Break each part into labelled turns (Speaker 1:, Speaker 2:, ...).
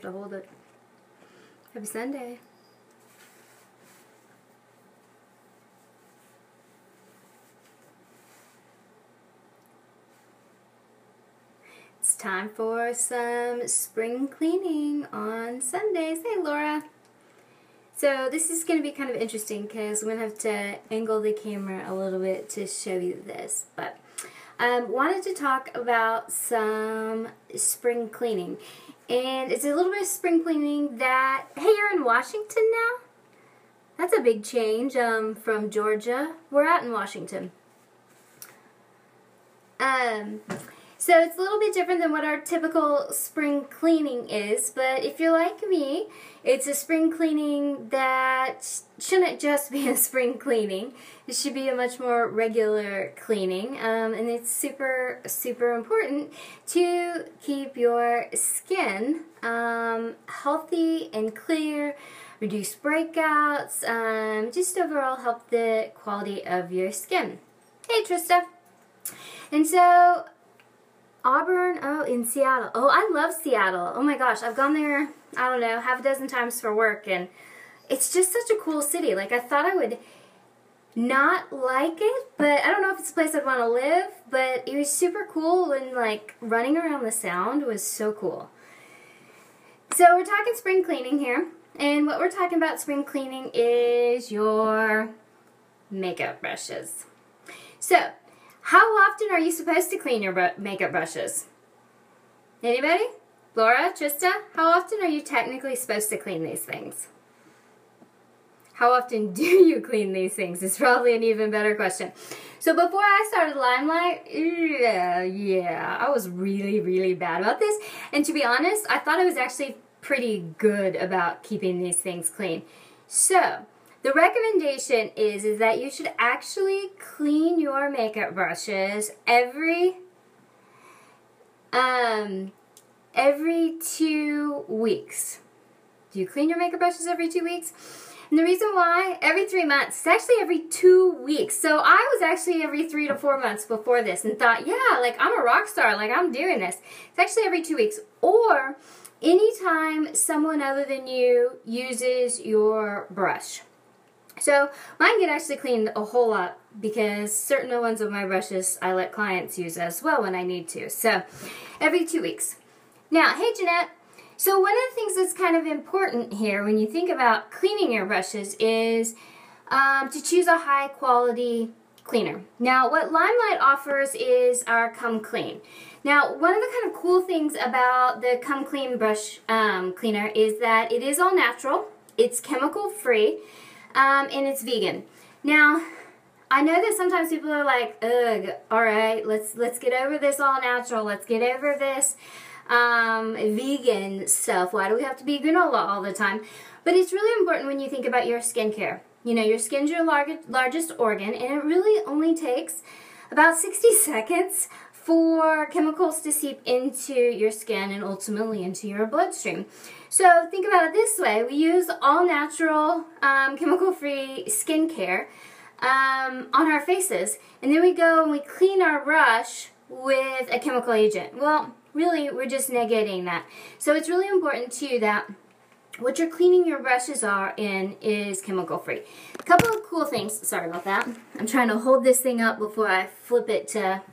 Speaker 1: have to hold it. Happy Sunday. It's time for some spring cleaning on Sundays. Hey, Laura. So this is going to be kind of interesting because I'm going to have to angle the camera a little bit to show you this. But wanted to talk about some spring cleaning. And it's a little bit of spring cleaning that, hey, you're in Washington now? That's a big change from Georgia. We're out in Washington. So it's a little bit different than what our typical spring cleaning is, but if you're like me, it's a spring cleaning that shouldn't just be a spring cleaning. It should be a much more regular cleaning, and it's super, super important to keep your skin healthy and clear, reduce breakouts, just overall help the quality of your skin. Hey, Trista. And so, Auburn, oh, in Seattle. Oh, I love Seattle. Oh my gosh, I've gone there, I don't know, half a dozen times for work, and it's just such a cool city. Like, I thought I would not like it, but I don't know if it's a place I'd want to live, but it was super cool, and like, running around the Sound was so cool. So, we're talking spring cleaning here, and what we're talking about spring cleaning is your makeup brushes. So, how often are you supposed to clean your makeup brushes? Anybody? Laura? Trista? How often are you technically supposed to clean these things? How often do you clean these things? It's probably an even better question. So before I started Limelight, yeah, I was really, really bad about this. And to be honest, I thought I was actually pretty good about keeping these things clean. So, the recommendation is that you should actually clean your makeup brushes every 2 weeks. Do you clean your makeup brushes every 2 weeks? And the reason why, every 3 months. It's actually every 2 weeks. So I was actually every 3 to 4 months before this and thought, yeah, like I'm a rock star, like I'm doing this. It's actually every 2 weeks. Or anytime someone other than you uses your brush. So mine get actually cleaned a whole lot because certain ones of my brushes I let clients use as well when I need to. So every 2 weeks. Now, hey Jeanette. So one of the things that's kind of important here when you think about cleaning your brushes is to choose a high quality cleaner. Now what Limelight offers is our Come Clean. Now one of the kind of cool things about the Come Clean brush cleaner is that it is all natural, it's chemical free, and it's vegan. Now, I know that sometimes people are like, ugh, alright, let's get over this all natural, let's get over this vegan stuff. Why do we have to be granola all the time? But it's really important when you think about your skincare. You know, your skin's your largest organ, and it really only takes about 60 seconds for chemicals to seep into your skin and ultimately into your bloodstream. So think about it this way. We use all natural, chemical-free skincare on our faces, and then we go and we clean our brush with a chemical agent. Well, really, we're just negating that. So it's really important to you that what you're cleaning your brushes are in is chemical-free. A couple of cool things. Sorry about that. I'm trying to hold this thing up before I flip it to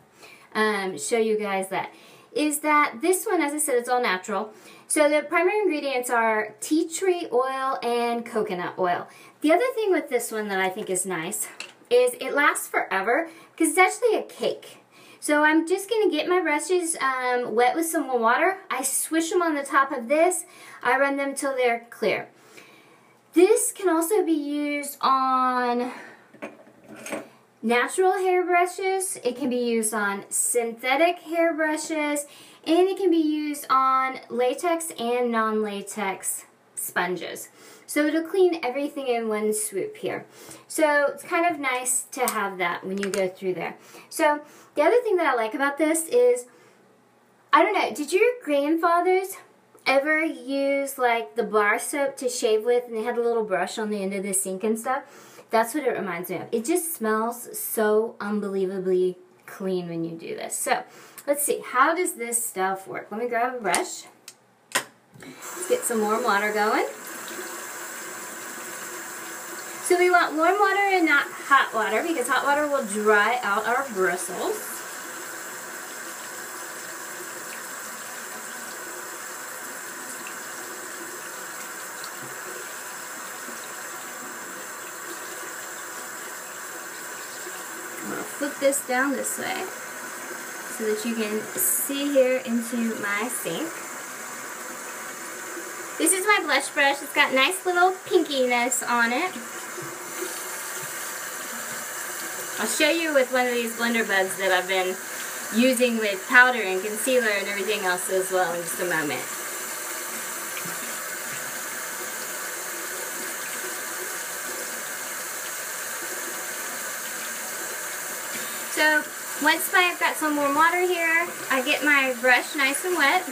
Speaker 1: show you guys that. Is that this one, as I said, it's all natural. So the primary ingredients are tea tree oil and coconut oil. The other thing with this one that I think is nice is it lasts forever because it's actually a cake. So I'm just going to get my brushes wet with some water. I swish them on the top of this. I run them till they're clear. This can also be used on natural hair brushes. It can be used on synthetic hair brushes. And it can be used on latex and non-latex sponges. So it'll clean everything in one swoop here. So it's kind of nice to have that when you go through there. So the other thing that I like about this is, I don't know, did your grandfathers ever use like the bar soap to shave with and they had a little brush on the end of the sink and stuff? That's what it reminds me of. It just smells so unbelievably clean when you do this. So let's see, how does this stuff work? Let me grab a brush. Let's get some warm water going. So we want warm water and not hot water because hot water will dry out our bristles. I'm going to flip this down this way so that you can see here into my sink. This is my blush brush. It's got nice little pinkiness on it. I'll show you with one of these blender buds that I've been using with powder and concealer and everything else as well in just a moment. So once I've got some warm water here, I get my brush nice and wet.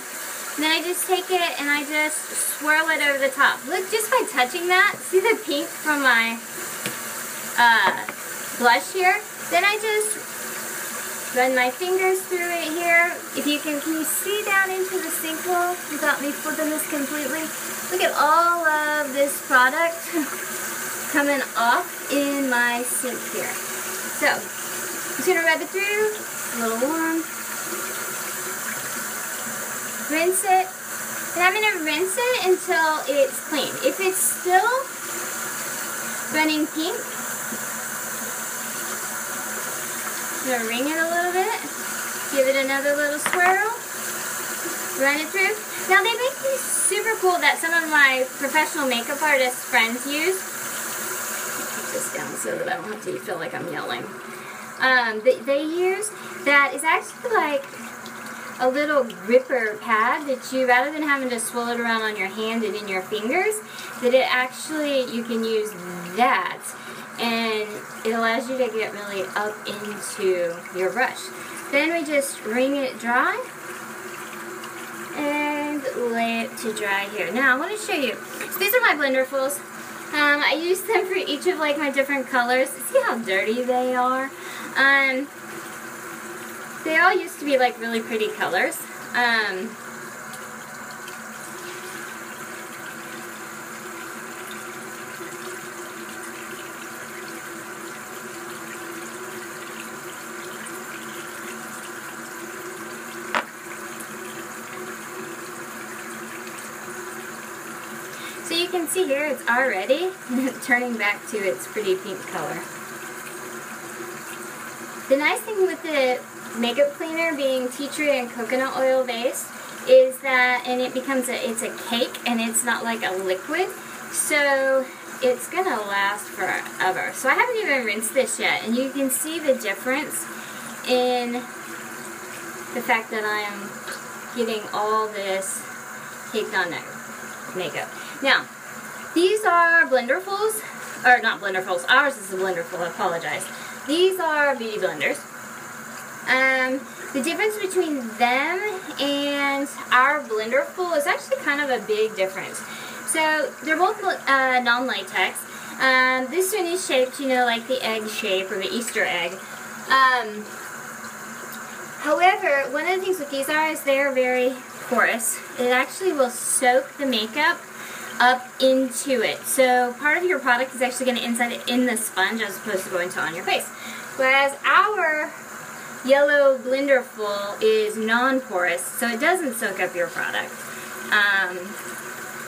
Speaker 1: And then I just take it and I just swirl it over the top. Look, just by touching that, see the pink from my blush here? Then I just run my fingers through it here. If you can you see down into the sink bowl without me flipping this completely? Look at all of this product coming off in my sink here. So, I'm just going to rub it through, a little warm. Rinse it, and I'm going to rinse it until it's clean. If it's still running pink, I'm going to wring it a little bit, give it another little swirl, run it through. Now they make these super cool that some of my professional makeup artist friends use. Put this down so that I don't have to feel like I'm yelling. They use that is actually like a little gripper pad that you, rather than having to swirl it around on your hand and in your fingers, that it actually, you can use that and it allows you to get really up into your brush. Then we just wring it dry and lay it to dry here. Now I want to show you, so these are my blenderfuls. I use them for each of like my different colors. See how dirty they are? They all used to be like really pretty colors. So you can see here it's already turning back to its pretty pink color. The nice thing with the makeup cleaner being tea tree and coconut oil based is that, and it's a cake and it's not like a liquid, so it's gonna last forever. So I haven't even rinsed this yet, and you can see the difference in the fact that I am getting all this caked on makeup. Now, these are blenderfuls, or not blenderfuls, ours is a blenderful, I apologize. These are beauty blenders. The difference between them and our blenderful is actually kind of a big difference. So they're both non-latex. This one is shaped, you know, like the egg shape or the Easter egg. However, one of the things with these is they're very porous. It actually will soak the makeup up into it. So part of your product is actually going to inside it in the sponge as opposed to going to on your face. Whereas our yellow blenderful is non-porous, so it doesn't soak up your product.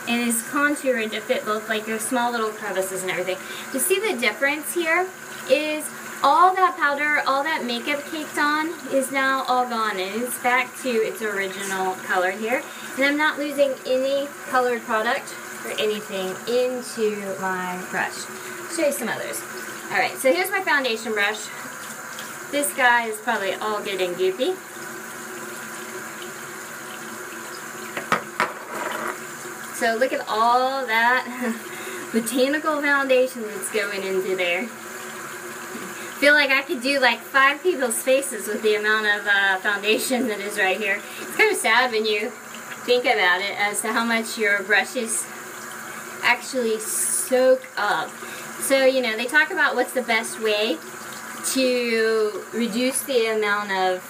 Speaker 1: And is contoured to fit both like your small little crevices and everything. You see the difference here is all that powder, all that makeup caked on is now all gone, and it's back to its original color here. And I'm not losing any colored product or anything into my brush. I'll show you some others. Alright, so here's my foundation brush. This guy is probably all good and goopy. So look at all that botanical foundation that's going into there. I feel like I could do like 5 people's faces with the amount of foundation that is right here. It's kind of sad when you think about it as to how much your brushes actually soak up. So, you know, they talk about what's the best way to reduce the amount of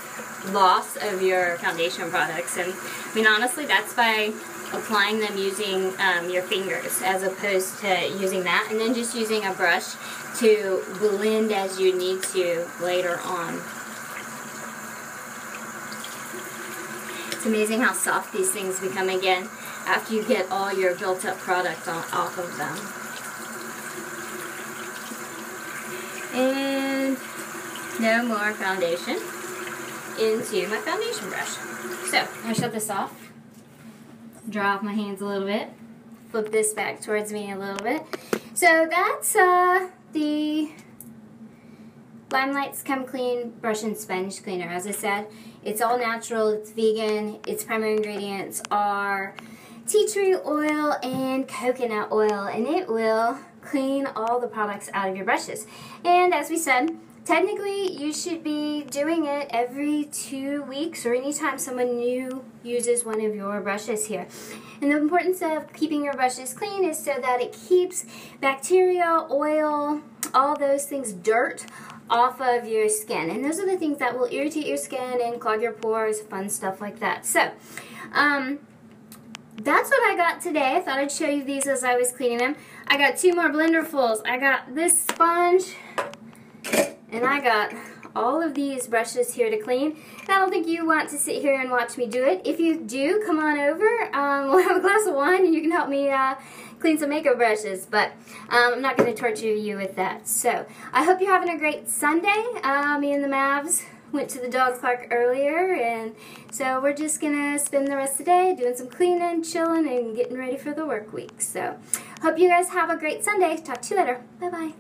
Speaker 1: loss of your foundation products. And I mean, honestly, that's by applying them using your fingers as opposed to using that, and then just using a brush to blend as you need to later on. It's amazing how soft these things become again after you get all your built-up product off of them. And no more foundation into my foundation brush. So, I shut this off, draw off my hands a little bit, flip this back towards me a little bit. So that's the Limelight Come Clean Brush and Sponge Cleaner. As I said, it's all natural, it's vegan, its primary ingredients are tea tree oil and coconut oil, and it will clean all the products out of your brushes. And as we said, technically you should be doing it every 2 weeks or anytime someone new uses one of your brushes here. And the importance of keeping your brushes clean is so that it keeps bacteria, oil, all those things, dirt, off of your skin. And those are the things that will irritate your skin and clog your pores, fun stuff like that. So, that's what I got today. I thought I'd show you these as I was cleaning them. I got 2 more blenderfuls. I got this sponge, and I got all of these brushes here to clean. And I don't think you want to sit here and watch me do it. If you do, come on over. We'll have a glass of wine and you can help me clean some makeup brushes. But I'm not going to torture you with that. So I hope you're having a great Sunday. Me and the Mavs went to the dog park earlier, and so we're just going to spend the rest of the day doing some cleaning, chilling, and getting ready for the work week. So hope you guys have a great Sunday. Talk to you later. Bye-bye.